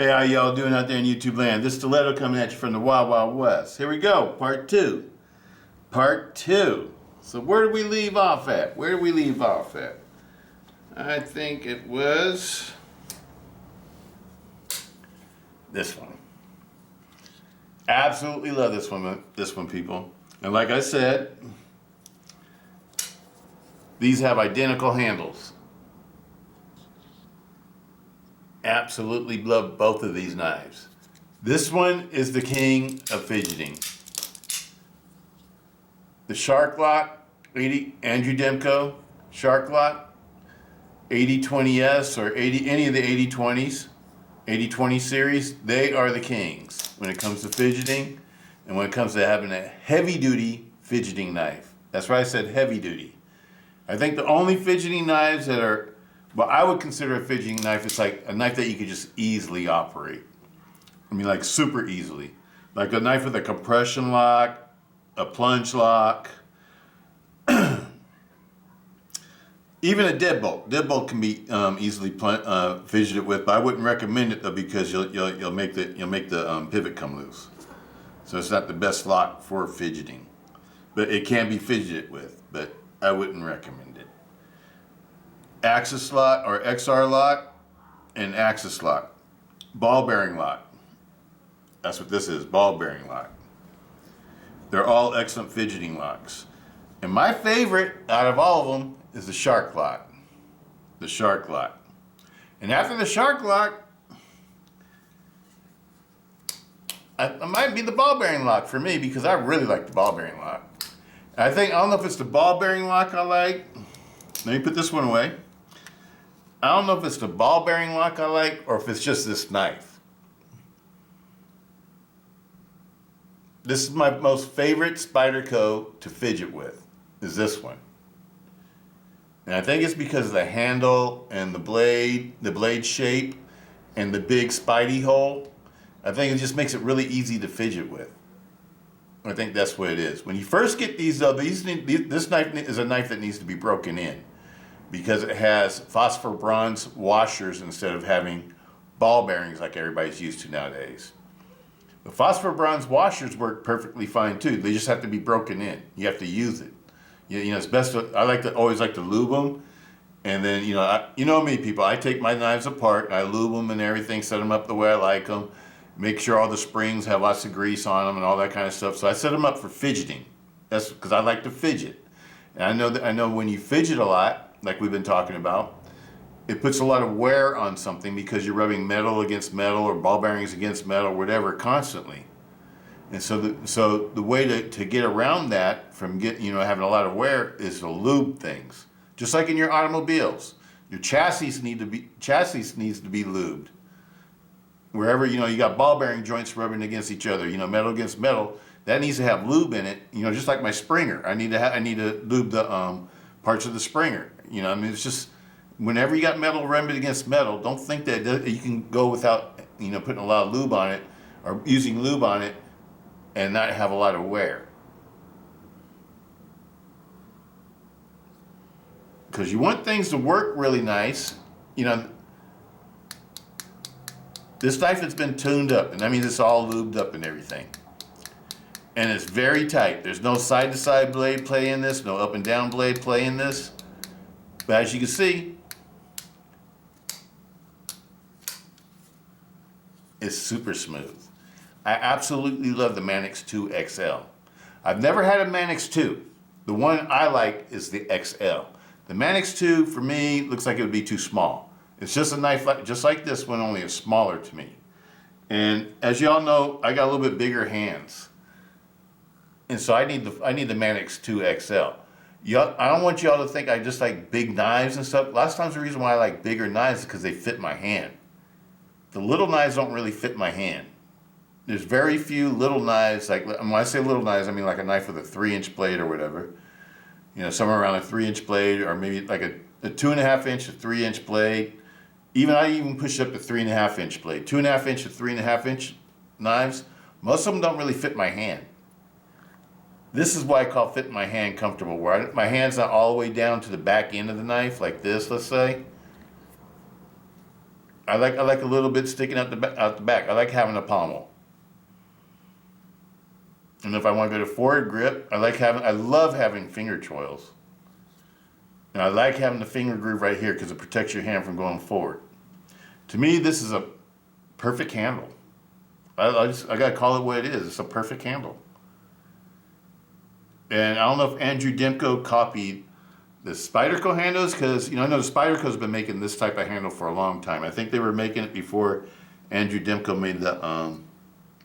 Hey, how y'all doing out there in YouTube land? This Stiletto coming at you from the Wild Wild West. Here we go, part two. Part two. So where did we leave off at? I think it was this one. Absolutely love this one, people. And like I said, these have identical handles. Absolutely love both of these knives. This one is the king of fidgeting. The Shark-Lock 80 Andrew Demko Shark-Lock 8020S or any of the 8020s, 8020 series, they are the kings when it comes to fidgeting and when it comes to having a heavy-duty fidgeting knife. That's why I said heavy-duty. I think the only fidgeting knives that are, well, I would consider a fidgeting knife, it's like a knife that you could just easily operate. I mean, like super easily. Like a knife with a compression lock, a Plunge-Lock, even a Deadbolt. Deadbolt can be easily fidgeted with, but I wouldn't recommend it though because you'll make the pivot come loose. So it's not the best lock for fidgeting, but it can be fidgeted with. But I wouldn't recommend it. Axis lock or XR lock and axis lock. Ball-bearing-lock. That's what this is, ball-bearing-lock. They're all excellent fidgeting locks. And my favorite out of all of them is the Shark-Lock. The Shark-Lock. And after the Shark-Lock, it might be the ball-bearing-lock for me because I really like the ball-bearing-lock. I don't know if it's the ball-bearing-lock I like. Let me put this one away. I don't know if it's the ball-bearing-lock I like or if it's just this knife. This is my most favorite Spyderco to fidget with, is this one. And I think it's because of the handle and the blade shape and the big spidey hole. I think it just makes it really easy to fidget with. I think that's what it is. When you first get these though, this knife is a knife that needs to be broken in because it has phosphor bronze washers instead of having ball bearings like everybody's used to nowadays. The phosphor bronze washers work perfectly fine too. They just have to be broken in. You have to use it. You know, it's best to, always like to lube them. And then, you know me people, I take my knives apart and I lube them and everything, set them up the way I like them. Make sure all the springs have lots of grease on them and all that kind of stuff. So I set them up for fidgeting. That's because I like to fidget. And I know when you fidget a lot, like we've been talking about, it puts a lot of wear on something because you're rubbing metal against metal or ball bearings against metal, whatever, constantly. And so the way to get around that from having a lot of wear is to lube things. Just like in your automobiles, your chassis needs to be lubed. Wherever you got ball bearing joints rubbing against each other, metal against metal, that needs to have lube in it. Just like my Springer, I need to lube the parts of the Springer. It's just whenever you got metal rubbing against metal, don't think that you can go without putting a lot of lube on it or using lube on it and not have a lot of wear. Because you want things to work really nice. This knife has been tuned up, and that means it's all lubed up and everything. And it's very tight. There's no side-to-side blade play in this, no up and down blade play in this. But as you can see, it's super smooth. I absolutely love the Manix 2 XL. I've never had a Manix 2. The one I like is the XL. The Manix 2 for me looks like it would be too small. It's just a knife just like this one, only it's smaller to me. And as y'all know, I got a little bit bigger hands. And so I need the Manix 2 XL. I don't want y'all to think I just like big knives and stuff. Lots of times the reason why I like bigger knives is because they fit my hand. The little knives don't really fit my hand. There's very few little knives, like when I say little knives, I mean like a knife with a 3-inch blade or whatever. Somewhere around a 3-inch blade or maybe like a 2.5-inch to 3-inch blade. I even push up to 3.5-inch blade. 2.5-inch to 3.5-inch knives, most of them don't really fit my hand. This is why I call fitting my hand comfortable, where my hand's not all the way down to the back end of the knife like this, let's say. I like a little bit sticking out the back. I like having a pommel. And if I want to go to forward grip, I love having finger choils. And I like having the finger groove right here because it protects your hand from going forward. To me, this is a perfect handle. I gotta call it what it is. It's a perfect handle. And I don't know if Andrew Demko copied the Spyderco handles, because I know the Spyderco's been making this type of handle for a long time. I think they were making it before Andrew Demko made the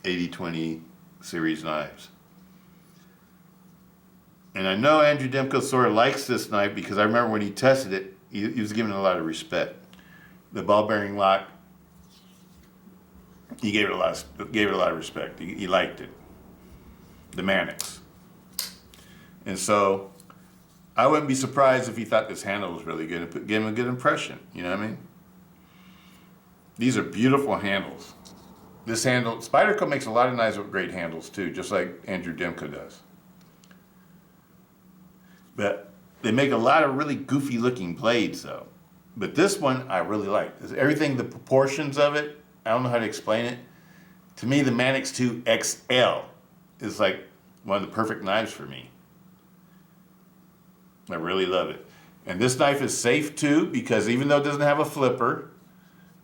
80-20 series knives. And I know Andrew Demko sort of likes this knife because I remember when he tested it, he was giving it a lot of respect. The Ballbearing-Lock, he gave it a lot of respect. He liked it. The Mannix. And so I wouldn't be surprised if he thought this handle was really good and gave him a good impression. You know what I mean? These are beautiful handles. This handle, Spyderco makes a lot of knives with great handles too, just like Andrew Demko does. But they make a lot of really goofy looking blades though. But this one I really like. Everything, the proportions of it, I don't know how to explain it. To me, the Mannix 2 XL is like one of the perfect knives for me. I really love it. And this knife is safe too, because even though it doesn't have a flipper,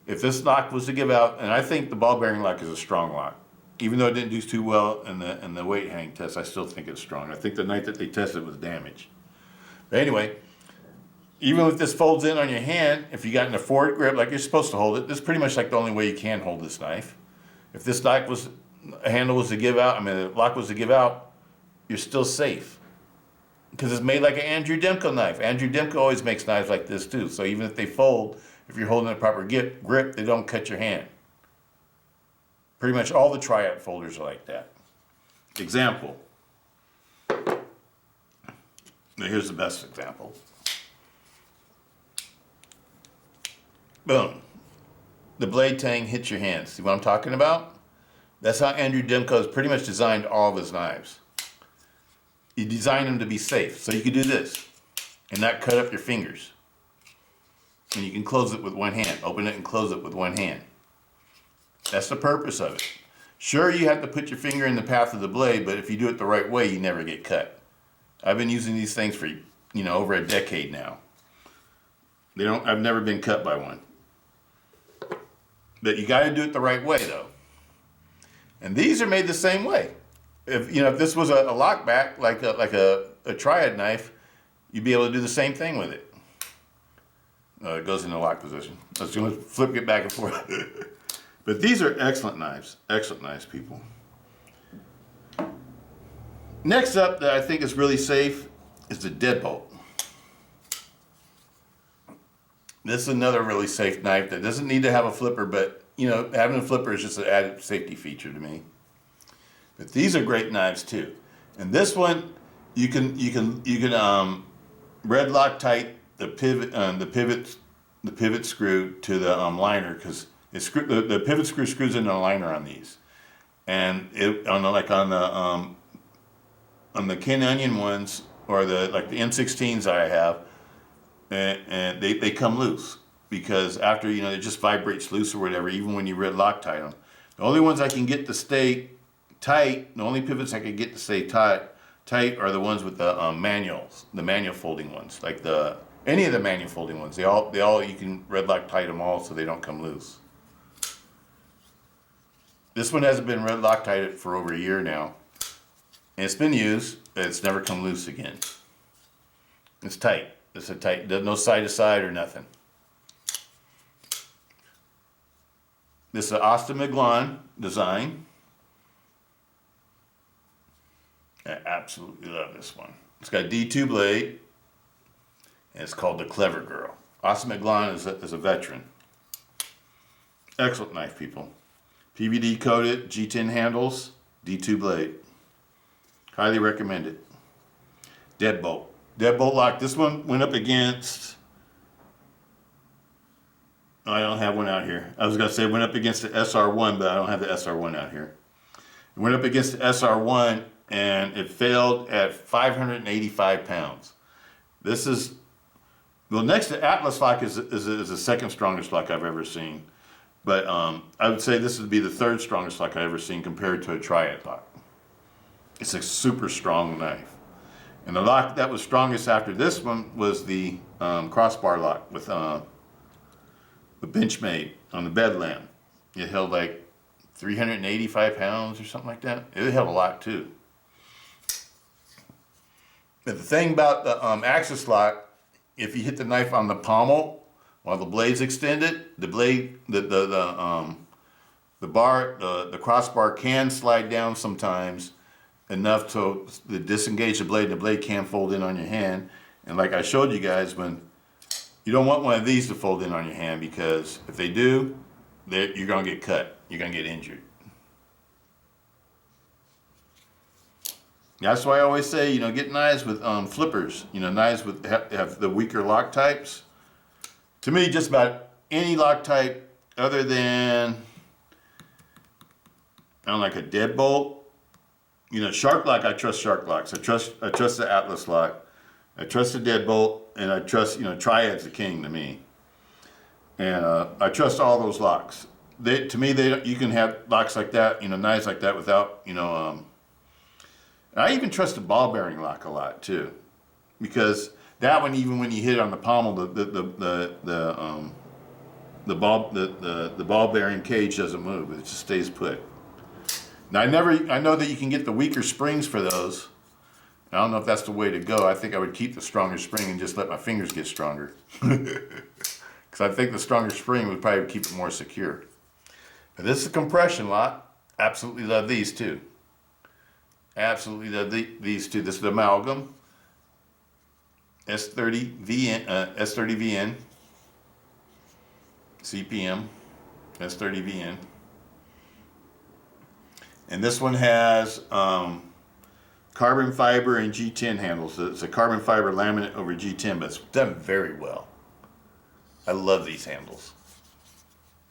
if this lock was to give out, and I think the Ballbearing-Lock is a strong lock. Even though it didn't do too well in the weight hang test, I still think it's strong. I think the night that they tested was damaged. But anyway, even if this folds in on your hand, if you got in a forward grip like you're supposed to hold it, this is pretty much like the only way you can hold this knife. If this lock handle was to give out, the lock was to give out, you're still safe. Because it's made like an Andrew Demko knife. Andrew Demko always makes knives like this too. So even if they fold, if you're holding a proper grip, they don't cut your hand. Pretty much all the Triad folders are like that. Example. Now here's the best example. Boom. The blade tang hits your hand. See what I'm talking about? That's how Andrew Demko has pretty much designed all of his knives. He designed them to be safe. So you can do this and not cut up your fingers. And you can close it with one hand. Open it and close it with one hand. That's the purpose of it. Sure, you have to put your finger in the path of the blade, but if you do it the right way, you never get cut. I've been using these things for, over a decade now. I've never been cut by one. But you got to do it the right way, though. And these are made the same way. If this was a lockback, like a Triad knife, you'd be able to do the same thing with it. It goes in the lock position. I was going to flip it back and forth. But these are excellent knives, people. Next up that I think is really safe is the Deadbolt. This is another really safe knife that doesn't need to have a flipper, but having a flipper is just an added safety feature to me. But these are great knives too. And this one, you can red lock tight the pivot screw to the liner, because the pivot screw screws into a liner on these, and on the Kin Onion ones, or the M16s I have, and they come loose, because after it just vibrates loose or whatever, even when you red lock tight them. The only ones I can get to stay tight, the only pivots I can get to stay tight are the ones with the manual folding ones, like any of the manual folding ones. They all you can red lock tight them all so they don't come loose. This one hasn't been red lock tighted for over a year now, and it's been used, but it's never come loose again. It's tight. It's tight. There's no side to side or nothing. This is an Austin McLawn design. I absolutely love this one. It's got a D2 blade, and it's called the Clever Girl. Austin McLawn is a veteran. Excellent knife, people. PVD coated, G10 handles, D2 blade. Highly recommend it. Deadbolt. Deadbolt lock. This one went up against... I don't have one out here. I was going to say it went up against the SR1, but I don't have the SR1 out here. It went up against the SR1, and it failed at 585 pounds. Next to Atlas lock is the second strongest lock I've ever seen. But I would say this would be the third strongest lock I've ever seen compared to a triad lock. It's a super strong knife. And the lock that was strongest after this one was the crossbar lock with the Benchmade on the bed lamp. It held like 385 pounds or something like that. It held a lot too. But the thing about the Axis lock, if you hit the knife on the pommel while the blade's extended, the blade, the crossbar can slide down sometimes enough to disengage the blade. The blade can fold in on your hand. And like I showed you guys, when you don't want one of these to fold in on your hand, because if they do, you're gonna get cut. You're gonna get injured. That's why I always say, get knives with flippers. Knives with have the weaker lock types. To me, just about any lock type other than, I don't like a Deadbolt. Shark lock, I trust shark locks. I trust the Atlas lock. I trust the Deadbolt, and I trust, Triad's the king to me. And I trust all those locks. To me, you can have locks like that, knives like that without, I even trust the Ballbearing-Lock a lot too, because that one, even when you hit it on the pommel, the ball bearing cage doesn't move; it just stays put. Now I know that you can get the weaker springs for those. I don't know if that's the way to go. I think I would keep the stronger spring and just let my fingers get stronger, because I think the stronger spring would probably keep it more secure. But this is a compression lock. Absolutely love these too. Absolutely love these two. This is the Amalgam S30VN CPM S30VN, and this one has carbon fiber and G10 handles. So it's a carbon fiber laminate over G10, but it's done very well. I love these handles.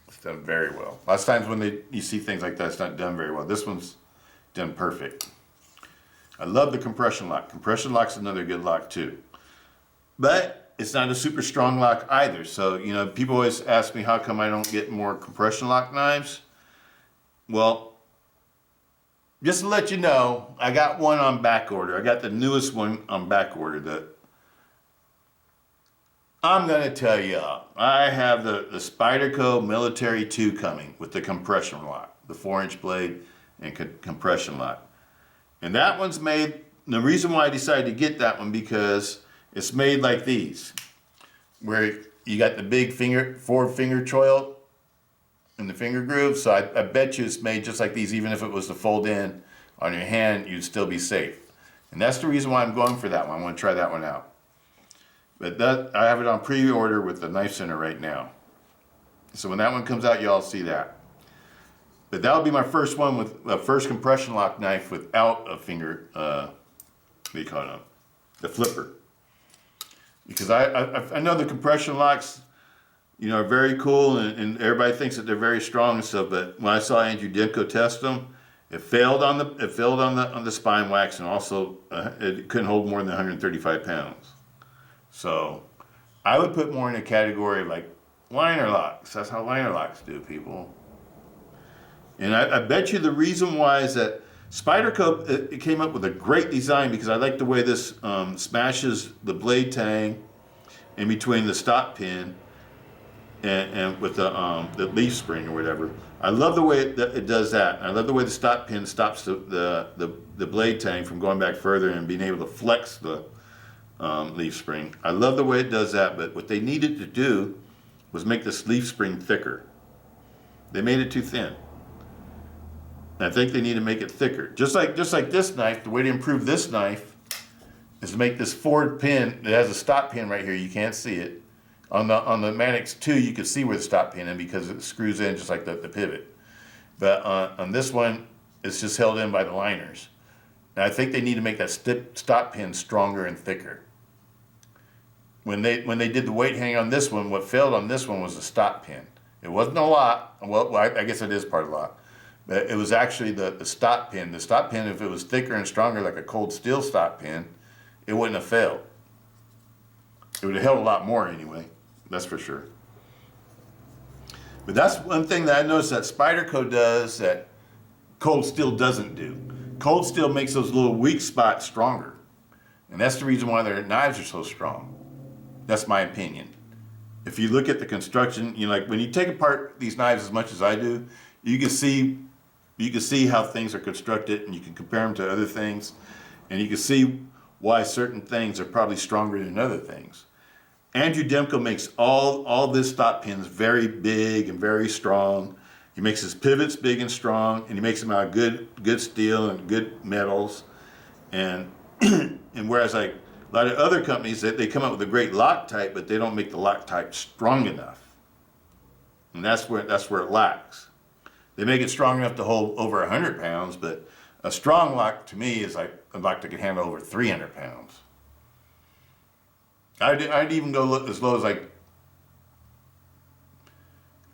It's done very well. Lots of times when you see things like that, it's not done very well. This one's done perfect. I love the compression lock. Compression lock's another good lock too. But it's not a super strong lock either. So, people always ask me how come I don't get more compression lock knives. Well, just to let you know, I got one on back order. I got the newest one on back order that I'm going to tell you, I have the Spyderco Military 2 coming with the compression lock, the 4-inch blade and compression lock. And that one's made, the reason why I decided to get that one, because it's made like these, where you got the big forward finger choil in the finger groove. So I bet you it's made just like these. Even if it was to fold in on your hand, you'd still be safe. And that's the reason why I'm going for that one. I want to try that one out. But I have it on pre-order with the Knife Center right now. So when that one comes out, y'all see that. But that'll be my first one with a first compression lock knife without a finger, what do you call it? The flipper. Because I know the compression locks, are very cool, and everybody thinks that they're very strong and stuff. But when I saw Andrew Demko test them, it failed on the spine wax, and also it couldn't hold more than 135 pounds. So I would put more in a category like liner locks. That's how liner locks do, people. And I bet you the reason why is that Spyderco it came up with a great design, because I like the way this smashes the blade tang in between the stop pin and with the leaf spring or whatever. I love the way it does that. I love the way the stop pin stops the blade tang from going back further and being able to flex the leaf spring. I love the way it does that, but what they needed to do was make this leaf spring thicker. They made it too thin. And I think they need to make it thicker. Just like this knife, the way to improve this knife is to make this forward pin, it has a stop pin right here, you can't see it. On the Manix 2, you can see where the stop pin is because it screws in just like the pivot. But on this one, it's just held in by the liners. And I think they need to make that stop pin stronger and thicker. When they did the weight hang on this one, what failed on this one was the stop pin. It wasn't a lot. Well, I guess it is part of the lot. But it was actually the stop pin. The stop pin, if it was thicker and stronger like a cold steel stop pin, it wouldn't have failed. It would have held a lot more anyway. That's for sure. But that's one thing that I noticed that Spyderco does that Cold Steel doesn't do. Cold Steel makes those little weak spots stronger. And that's the reason why their knives are so strong. That's my opinion. If you look at the construction, you know, like when you take apart these knives as much as I do, you can see how things are constructed, and you can compare them to other things, and you can see why certain things are probably stronger than other things. Andrew Demko makes all this stop pins very big and very strong. He makes his pivots big and strong, and he makes them out of good steel and good metals. And and whereas like a lot of other companies that they come up with a great lock type, but they don't make the lock type strong enough. And that's where it lacks. They make it strong enough to hold over 100 pounds, but a strong lock to me is like a lock that can handle over 300 pounds. I'd even go as low as like,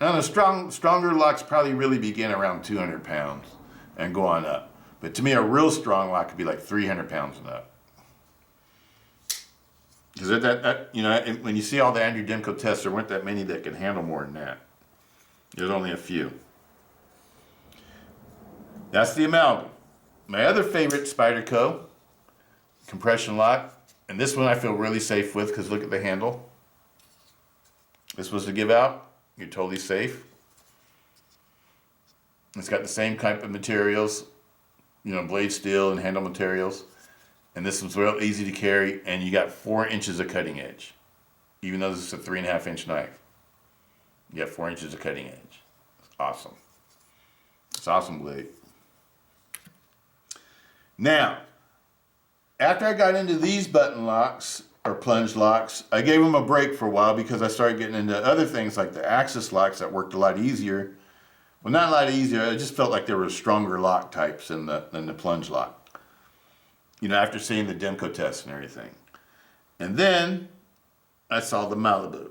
I don't know, stronger locks probably really begin around 200 pounds and go on up. But to me, a real strong lock could be like 300 pounds and up. Because you know, when you see all the Andrew Demko tests, there weren't that many that can handle more than that. There's only a few. That's the amalgam. My other favorite Spyderco compression lock, and this one I feel really safe with because look at the handle. This was to give out. You're totally safe. It's got the same type of materials, you know, blade steel and handle materials. And this one's real easy to carry, and you got 4 inches of cutting edge. Even though this is a 3.5 inch knife. You got 4 inches of cutting edge. It's awesome. It's awesome blade. Now, after I got into these button locks, or plunge locks, I gave them a break for a while because I started getting into other things like the axis locks that worked a lot easier. Well, not a lot easier, I just felt like there were stronger lock types than the plunge lock. You know, after seeing the Demko tests and everything. And then I saw the Malibu.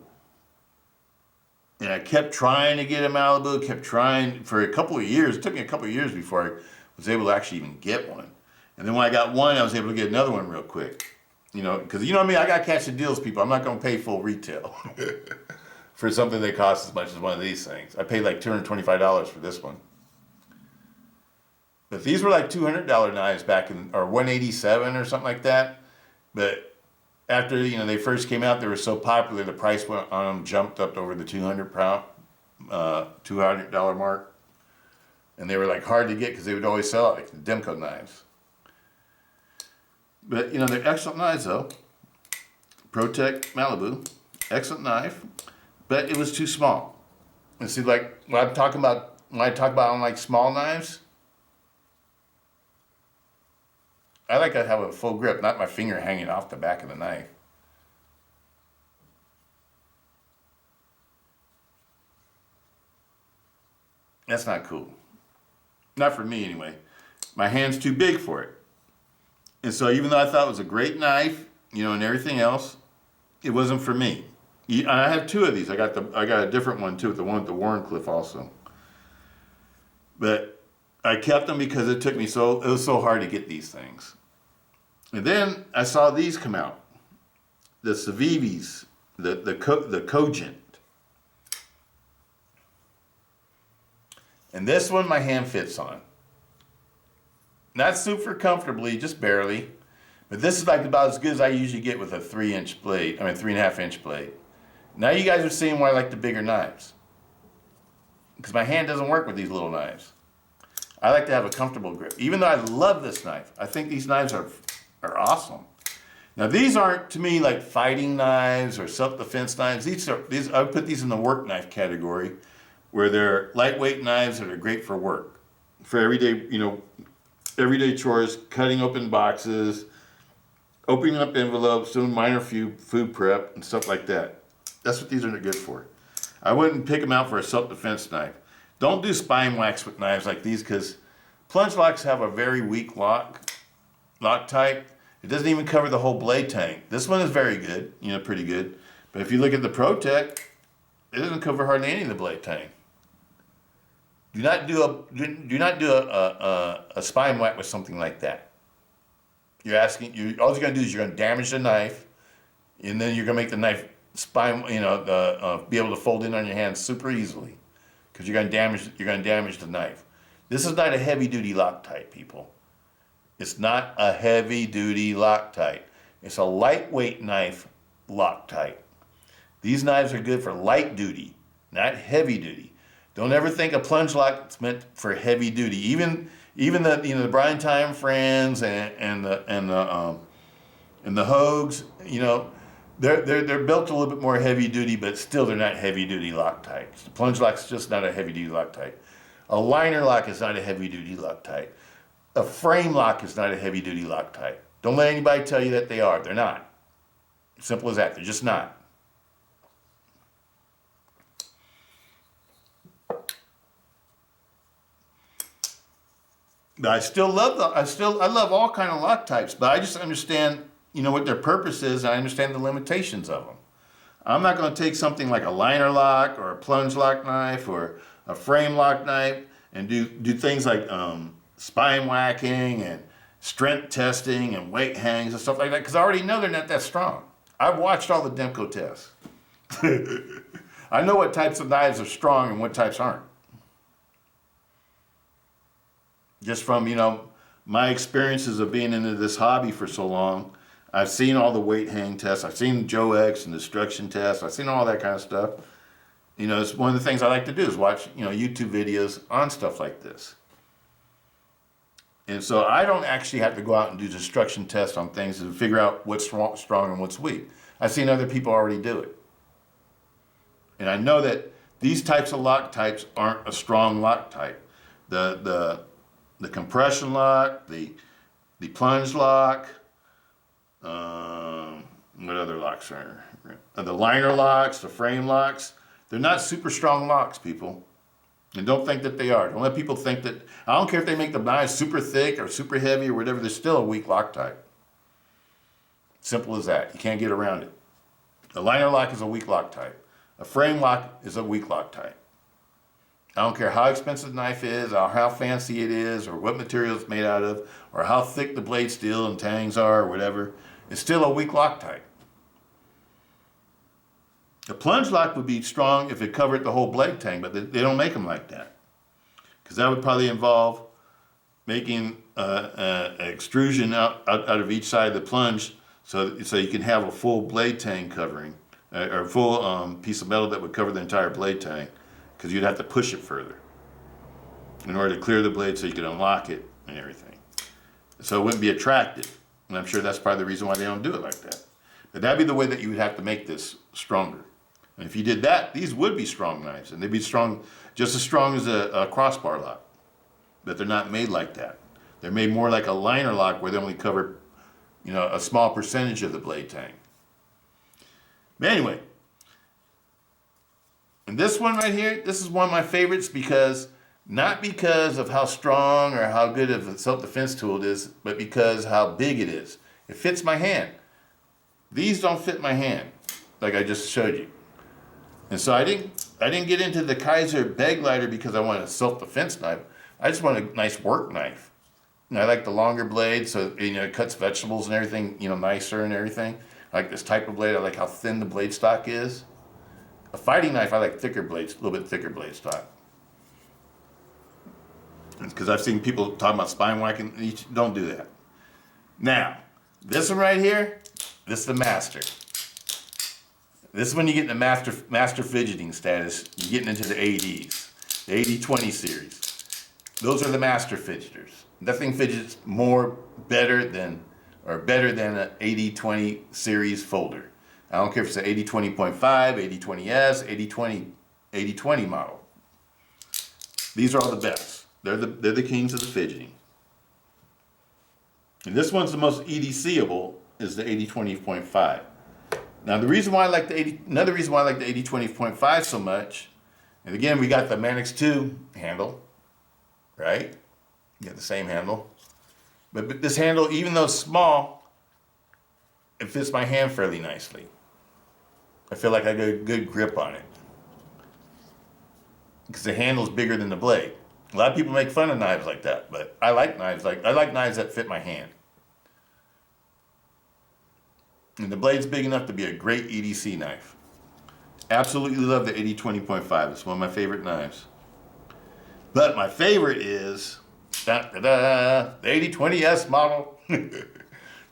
And I kept trying to get a Malibu, kept trying for a couple of years. It took me a couple of years before I was able to actually even get one. And then when I got one, I was able to get another one real quick. You know, because you know what I mean? I got to catch the deals, people. I'm not going to pay full retail for something that costs as much as one of these things. I paid like $225 for this one. But these were like $200 knives back in, or $187 or something like that. But after, you know, they first came out, they were so popular, the price on them jumped up to over the $200 mark. And they were like hard to get because they would always sell it, like the Demko knives. But, you know, they're excellent knives though. ProTech Malibu, excellent knife, but it was too small. And see, like, when I talk about on like small knives, I like to have a full grip, not my finger hanging off the back of the knife. That's not cool. Not for me anyway. My hand's too big for it. And so even though I thought it was a great knife, you know, and everything else, it wasn't for me. I have 2 of these. I got a different one too, the one with the Warncliffe also. But I kept them because it was so hard to get these things. And then I saw these come out. The Civivis, the Cogent. And this one my hand fits on. Not super comfortably, just barely. But this is like about as good as I usually get with a 3.5 inch blade. Now you guys are seeing why I like the bigger knives. Because my hand doesn't work with these little knives. I like to have a comfortable grip. Even though I love this knife, I think these knives are awesome. Now these aren't to me like fighting knives or self-defense knives. I would put these in the work knife category, where they're lightweight knives that are great for work, for everyday, you know, everyday chores, cutting open boxes, opening up envelopes, doing minor food prep and stuff like that. That's what these are good for. I wouldn't pick them out for a self-defense knife. Don't do spine wax with knives like these because plunge locks have a very weak lock type. It doesn't even cover the whole blade tank. This one is very good, you know, pretty good. But if you look at the ProTech, it doesn't cover hardly any of the blade tank. Do not do a spine whack with something like that. All you're going to do is you're going to damage the knife, and then you're going to make the knife spine, you know, be able to fold in on your hand super easily. because you're gonna damage the knife. This is not a heavy duty Loctite, people. It's not a heavy duty Loctite. It's a lightweight knife Loctite. These knives are good for light duty, not heavy duty. Don't ever think a Plunge-Lock is meant for heavy duty. Even the Brian Time friends and the Hogues, they're built a little bit more heavy duty, but still they're not heavy duty Loctites. The Plunge-Lock's just not a heavy duty Loctite. A liner lock is not a heavy duty Loctite. A frame lock is not a heavy duty Loctite. Don't let anybody tell you that they are. They're not. Simple as that. They're just not. But I love all kind of lock types, but I just understand, what their purpose is, and I understand the limitations of them. I'm not going to take something like a liner lock or a plunge lock knife or a frame lock knife and do things like spine whacking and strength testing and weight hangs and stuff like that, because I already know they're not that strong. I've watched all the Demko tests. I know what types of knives are strong and what types aren't. Just from, my experiences of being into this hobby for so long, I've seen all the weight hang tests. I've seen Joe X and destruction tests. I've seen all that kind of stuff. It's one of the things I like to do is watch, YouTube videos on stuff like this. And so I don't actually have to go out and do destruction tests on things to figure out what's strong and what's weak. I've seen other people already do it. And I know that these types of lock types aren't a strong lock type. The compression lock, the plunge lock, what other locks are there? The liner locks, the frame locks, they're not super strong locks, people. And don't think that they are. Don't let people think that, I don't care if they make the knives super thick or super heavy or whatever, they're still a weak lock type. Simple as that. You can't get around it. A liner lock is a weak lock type. A frame lock is a weak lock type. I don't care how expensive the knife is, or how fancy it is, or what material it's made out of, or how thick the blade steel and tangs are, or whatever. It's still a weak lock type. The plunge lock would be strong if it covered the whole blade tang, but they don't make them like that. Because that would probably involve making an extrusion out of each side of the plunge so you can have a full blade tang covering, or a full piece of metal that would cover the entire blade tang, because you'd have to push it further in order to clear the blade so you could unlock it and everything. So it wouldn't be attractive. And I'm sure that's probably the reason why they don't do it like that. But that'd be the way that you would have to make this stronger. And if you did that, these would be strong knives, and they'd be strong, just as strong as a crossbar lock. But they're not made like that. They're made more like a liner lock where they only cover, a small percentage of the blade tang. But anyway, and this one right here, this is one of my favorites not because of how strong or how good of a self-defense tool it is, but because how big it is. It fits my hand. These don't fit my hand, like I just showed you. And so I didn't get into the Kaiser bag lighter because I want a self-defense knife. I just want a nice work knife. And I like the longer blade, so it cuts vegetables and everything, nicer and everything. I like this type of blade. I like how thin the blade stock is. A fighting knife, I like thicker blades, a little bit thicker blade stock. Because I've seen people talking about spine whacking. Don't do that. Now, this one right here, this is the master. This is when you get in the master fidgeting status. You're getting into the ADs, the 80-20 series. Those are the master fidgeters. Nothing fidgets better than an 80-20 series folder. I don't care if it's an 80-20.5, 80-20S, 80-20 model. These are all the best. They're the kings of the fidgeting. And this one's the most EDC-able is the 80-20.5. Now the reason why I like another reason why I like the 80-20.5 so much, and again we got the Manix 2 handle, right? You got the same handle. But this handle, even though it's small, it fits my hand fairly nicely. I feel like I got a good grip on it. Because the handle's bigger than the blade. A lot of people make fun of knives like that, but I like knives that fit my hand. And the blade's big enough to be a great EDC knife. Absolutely love the 80-20.5. It's one of my favorite knives. But my favorite is the 8020S model. This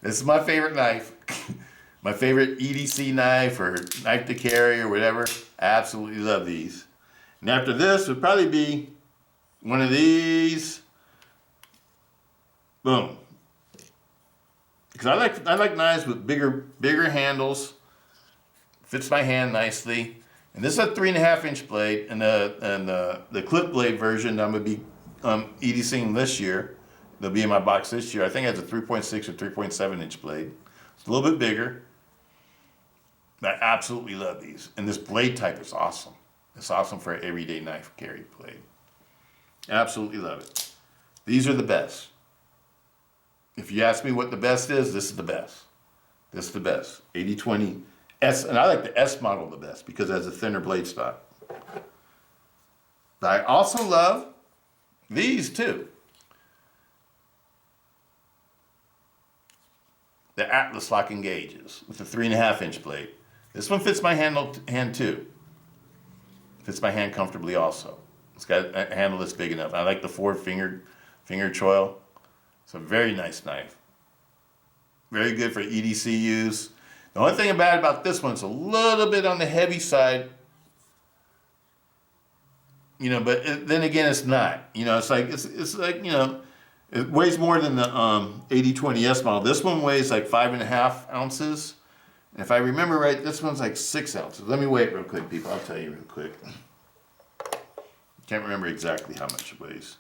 is my favorite knife. My favorite EDC knife or knife to carry or whatever. I absolutely love these. And after this would probably be one of these. Boom. Because I like knives with bigger handles. Fits my hand nicely. And this is a 3.5-inch blade, and the clip blade version I'm gonna be EDCing this year. They'll be in my box this year. I think it has a 3.6 or 3.7-inch blade. It's a little bit bigger. I absolutely love these. And this blade type is awesome. It's awesome for an everyday knife carry blade. Absolutely love it. These are the best. If you ask me what the best is, this is the best. This is the best. 8020 S, and I like the S model the best because it has a thinner blade stock. But I also love these too. The Atlas locking gauges with the 3.5-inch blade. This one fits my hand too. Fits my hand comfortably also. It's got a handle that's big enough. I like the 4-finger choil. It's a very nice knife. Very good for EDC use. The only thing bad about this one is a little bit on the heavy side. You know, but then again, it's not. You know, it's like, you know, it weighs more than the 8020S model. This one weighs like 5.5 ounces. And if I remember right, this one's like 6 ounces. Let me weigh it real quick, people. I'll tell you real quick. Can't remember exactly how much it weighs.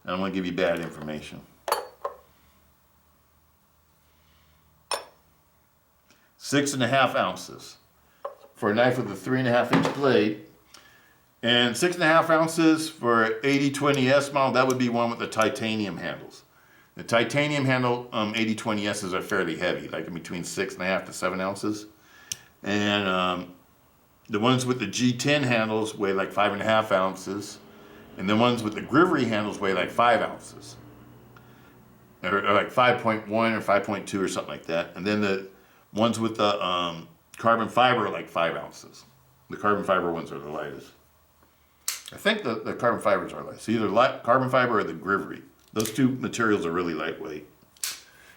I don't want to give you bad information. 6.5 ounces for a knife with a 3.5-inch blade. And 6.5 ounces for 8020S model, that would be one with the titanium handles. The titanium handle 8020Ss are fairly heavy, like in between 6.5 to 7 ounces. And the ones with the G10 handles weigh like 5.5 ounces. And the ones with the Grivery handles weigh like 5 ounces. Or like 5.1 or 5.2 or something like that. And then the ones with the carbon fiber are like 5 ounces. The carbon fiber ones are the lightest. I think the carbon fibers are light. So either carbon fiber or the Grivery. Those two materials are really lightweight.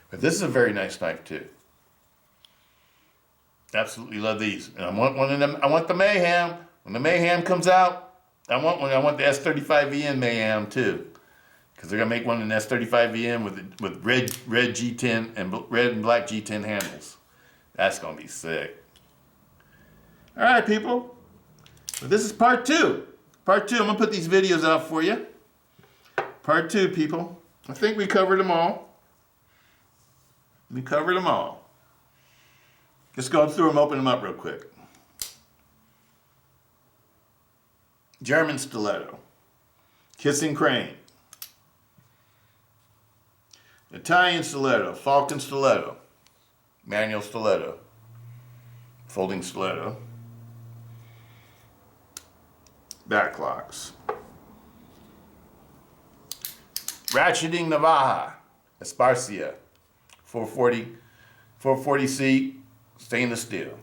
But this is a very nice knife too. Absolutely love these. And I want one of them. I want the Mayhem. When the Mayhem comes out, I want one. I want the S35VN Mayhem too. Because they're gonna make one in S35VN with red G10 and red and black G10 handles. That's gonna be sick. All right, people. But this is part 2. Part 2. I'm gonna put these videos out for you. Part 2, people. I think we covered them all. We covered them all. Just go through them, open them up real quick. German Stiletto. Kissing Crane. Italian Stiletto. Falcon Stiletto. Manual Stiletto. Folding Stiletto. Backlocks. Ratcheting Navaja. Esparcia. 440C stainless steel.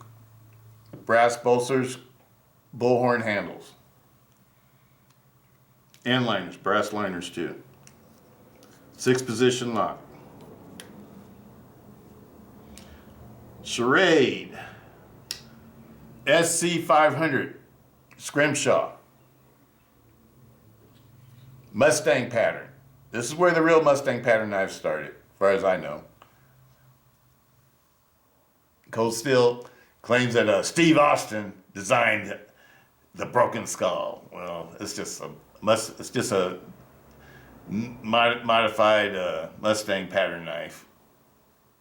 Brass bolsters, bullhorn handles. And liners, brass liners too. 6-position lock. Charade. SC500 scrimshaw. Mustang pattern. This is where the real Mustang pattern knives started, as far as I know. Cold Steel claims that Steve Austin designed the Broken Skull. Well, it's just a modified Mustang pattern knife,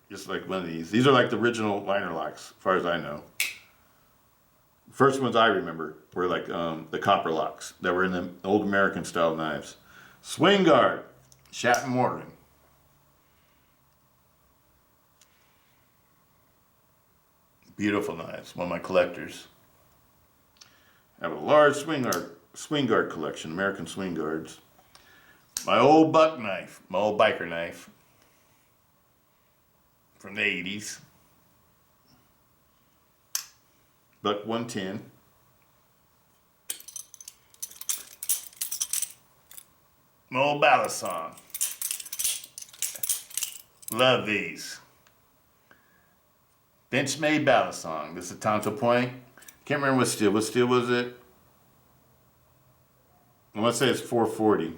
just like one of these. These are like the original liner locks, as far as I know. First ones I remember were like the copper locks that were in the old American style knives. Swing guard, Shat & Morgan. Beautiful knives, one of my collectors. I have a large swing guard collection, American swing guards. My old buck knife, my old biker knife from the 80s. Buck 110. My old ballad song. Love these. Bench-made ballad song. This is a Tonto Point. Can't remember what steel. What steel was it? I want to say it's 440.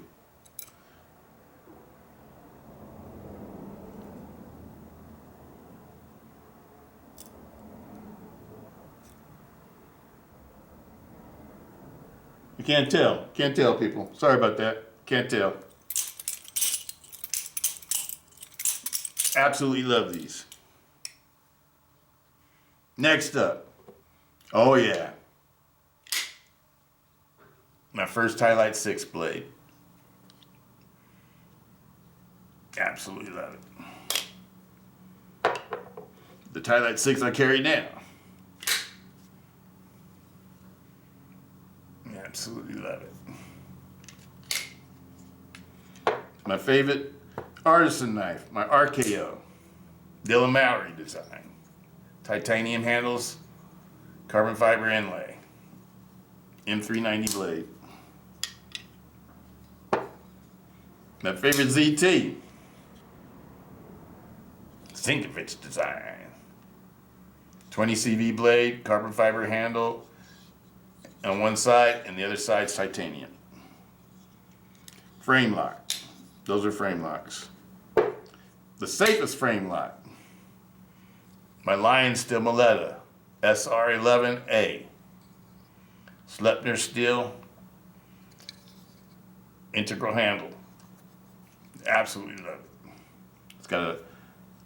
You can't tell. Can't tell, people. Sorry about that. Can't tell. Absolutely love these. Next up. Oh yeah. My first Highlight 6 blade. Absolutely love it. The Highlight 6 I carry now. Absolutely love it. My favorite artisan knife, my RKO. Dylan Mowry design. Titanium handles, carbon fiber inlay. M390 blade. My favorite ZT. Sinkovich design. 20 CV blade, carbon fiber handle on one side, and the other side's titanium. Frame lock. Those are frame locks. The safest frame lock. My Lion Steel Maletta SR11A. Sleipner steel. Integral handle. Absolutely love it.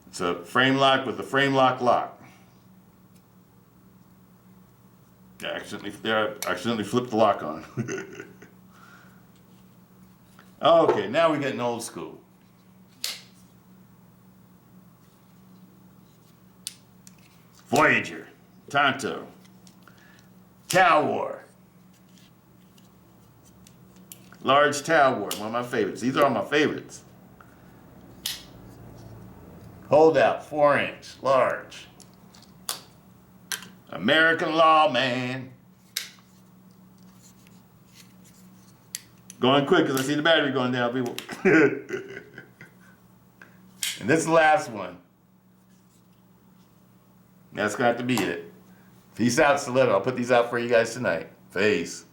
It's a frame lock with a frame lock lock. I accidentally flipped the lock on. Okay, now we're getting old school. Voyager, Tonto, Tau War, large Tau War, one of my favorites. These are all my favorites. Hold out, 4-inch, large. American Lawman. Going quick because I see the battery going down, people. And this is the last one. That's going to have to be it. Peace out, Stiletto. I'll put these out for you guys tonight. Peace.